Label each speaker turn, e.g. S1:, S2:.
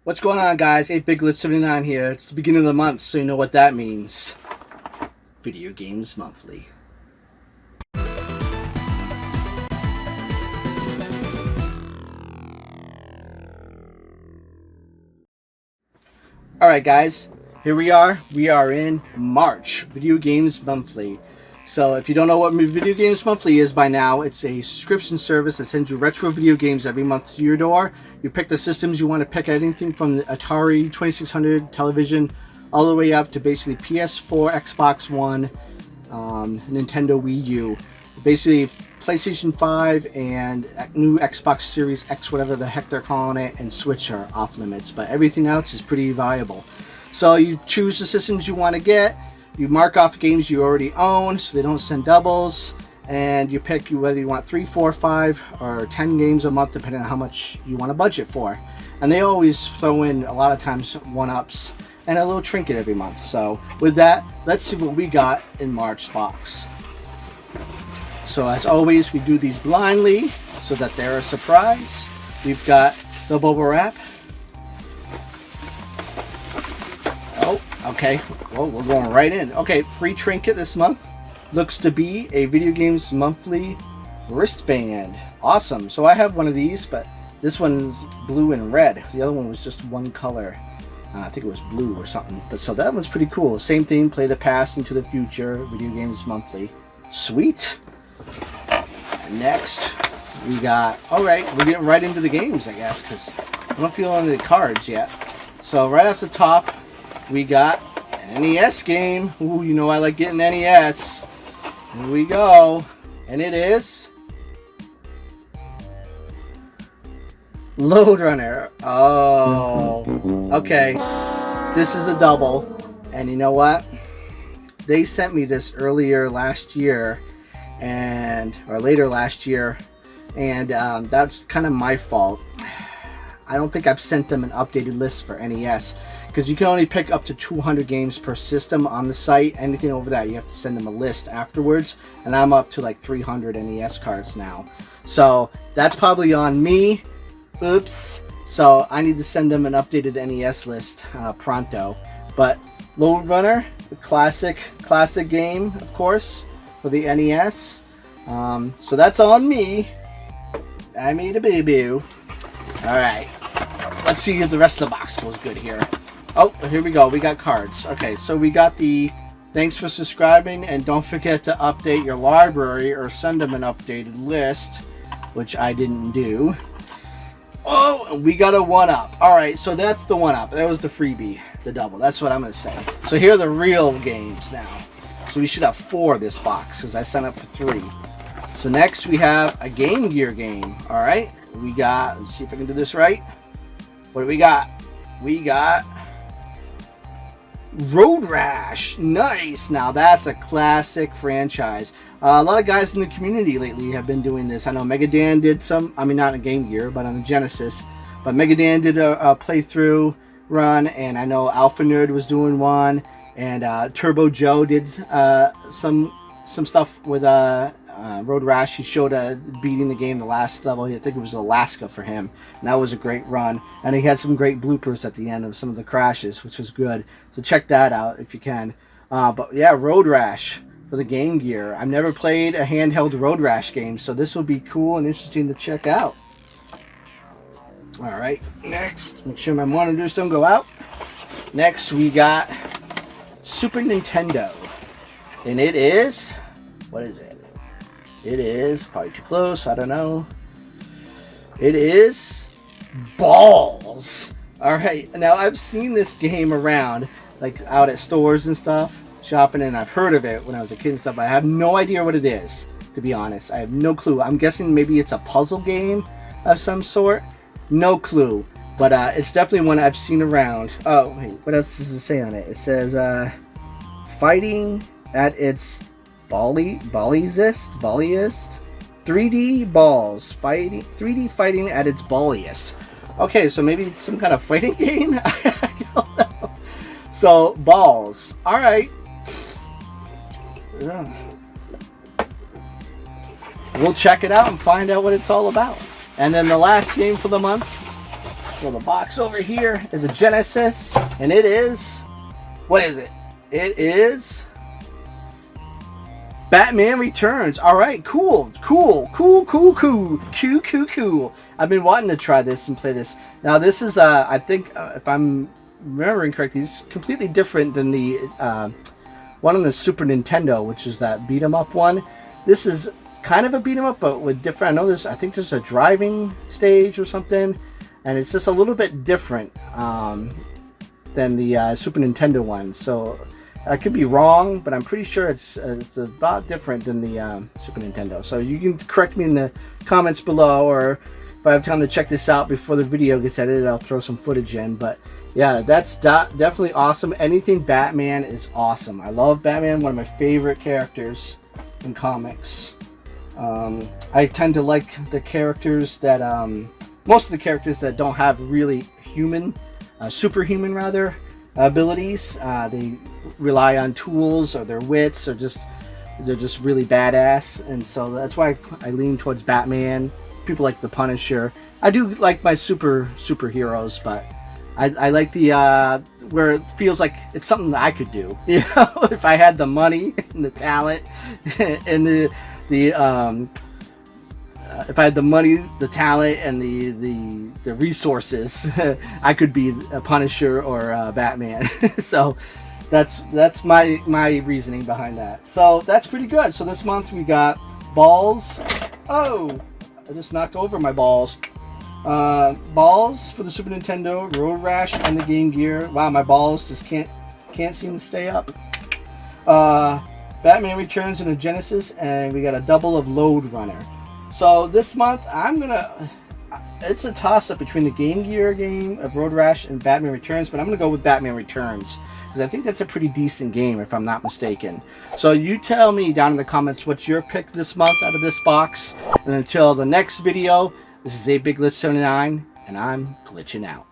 S1: What's going on, guys? 8BigLit79 here. It's the beginning of the month, so you know what that means. Video Games Monthly. Alright, guys. Here we are. We are in March. Video Games Monthly. So if you don't know what Video Games Monthly is by now, it's a subscription service that sends you retro video games every month to your door. You pick the systems you want to pick, anything from the Atari 2600 television all the way up to basically PS4, Xbox One, Nintendo Wii U. Basically PlayStation 5 and new Xbox Series X, whatever the heck they're calling it, and Switch are off limits, but everything else is pretty viable. So you choose the systems you want to get. You mark off games you already own so they don't send doubles, and you pick whether you want 3, 4, 5, or 10 games a month depending on how much you want to budget for. And they always throw in a lot of times 1-ups and a little trinket every month. So with that, let's see what we got in March box. So as always, we do these blindly so that they're a surprise. We've got the bubble wrap. Okay, well, we're going right in. Okay, free trinket this month looks to be a Video Games Monthly wristband. Awesome. So I have one of these, but this one's blue and red. The other one was just one color. I think it was blue or something. But so that one's pretty cool. Same thing, play the past into the future. Video Games Monthly. Sweet. And next, we got... Alright, we're getting right into the games, I guess, because I don't feel any of the cards yet. So right off the top, we got an NES game. Ooh, you know I like getting NES. Here we go. And it is Lode Runner. Oh, okay. This is a double. And you know what? They sent me this earlier last year, or later last year, and that's kind of my fault. I don't think I've sent them an updated list for NES, because you can only pick up to 200 games per system on the site. Anything over that, you have to send them a list afterwards, and I'm up to like 300 NES cards now. So that's probably on me. Oops. So I need to send them an updated NES list pronto. But Lode Runner, the classic game, of course, for the NES. So that's on me. I made a boo-boo. Alright. Let's see if the rest of the box goes good here. Oh, here we go. We got cards. Okay, so we got the thanks for subscribing, and don't forget to update your library or send them an updated list, which I didn't do. Oh, and we got a 1-up. Alright, so that's the 1-up. That was the freebie, the double. That's what I'm going to say. So here are the real games now. So we should have 4 this box, because I signed up for 3. So next we have a Game Gear game. Alright, we got, let's see if I can do this right. What do we got? We got Road Rash. Nice. Now that's a classic franchise. A lot of guys in the community lately have been doing this. I know Megadan did some, I mean not on Game Gear, but on the Genesis. But Megadan did a playthrough run, and I know Alpha Nerd was doing one, and Turbo Joe did some stuff with Road Rash. He showed beating the game, the last level. I think it was Alaska for him, and that was a great run. And he had some great bloopers at the end of some of the crashes, which was good. So check that out if you can. But yeah, Road Rash for the Game Gear. I've never played a handheld Road Rash game, so this will be cool and interesting to check out. Alright, next, make sure my monitors don't go out. Next we got Super Nintendo, and it is, what is it? It is, probably too close, I don't know. It is Balls. Alright, now I've seen this game around, like out at stores and stuff, shopping, and I've heard of it when I was a kid and stuff. I have no idea what it is, to be honest. I have no clue. I'm guessing maybe it's a puzzle game of some sort. No clue. But it's definitely one I've seen around. Oh, wait, what else does it say on it? It says, fighting at its balliest 3D balls fighting 3D fighting at its balliest. Okay, so maybe it's some kind of fighting game. I don't know. So Balls. All right. We'll check it out and find out what it's all about. And then the last game for the month throw the box over here. Is a Genesis, and it is, what is it? It is Batman Returns. All right, cool. I've been wanting to try this and play this. Now this is, I think, if I'm remembering correctly, it's completely different than the one on the Super Nintendo, which is that beat 'em up one. This is kind of a beat 'em up, but with different. I know I think there's a driving stage or something, and it's just a little bit different than the Super Nintendo one. So I could be wrong, but I'm pretty sure it's about different than the Super Nintendo. So you can correct me in the comments below, or if I have time to check this out before the video gets edited, I'll throw some footage in. But yeah, that's definitely awesome. Anything Batman is awesome. I love Batman, one of my favorite characters in comics. I tend to like the characters that, most of the characters that don't have really human, superhuman rather, abilities. They rely on tools or their wits, or they're just really badass, and so that's why I lean towards Batman. People like the Punisher. I do like my superheroes, but I like the where it feels like it's something that I could do. You know, if I had the money and the talent and if I had the money, the talent, and the resources, I could be a Punisher or a Batman. So that's my reasoning behind that. So that's pretty good. So this month we got balls. Oh, I just knocked over my balls. Balls for the Super Nintendo, Road Rash, and the Game Gear. Wow, my balls just can't seem to stay up. Batman Returns in a Genesis, and we got a double of Load Runner. So this month it's a toss-up between the Game Gear game of Road Rash and Batman Returns, but I'm gonna go with Batman Returns because I think that's a pretty decent game, if I'm not mistaken. So you tell me down in the comments what's your pick this month out of this box. And until the next video, this is 8BigGlitch79, and I'm glitching out.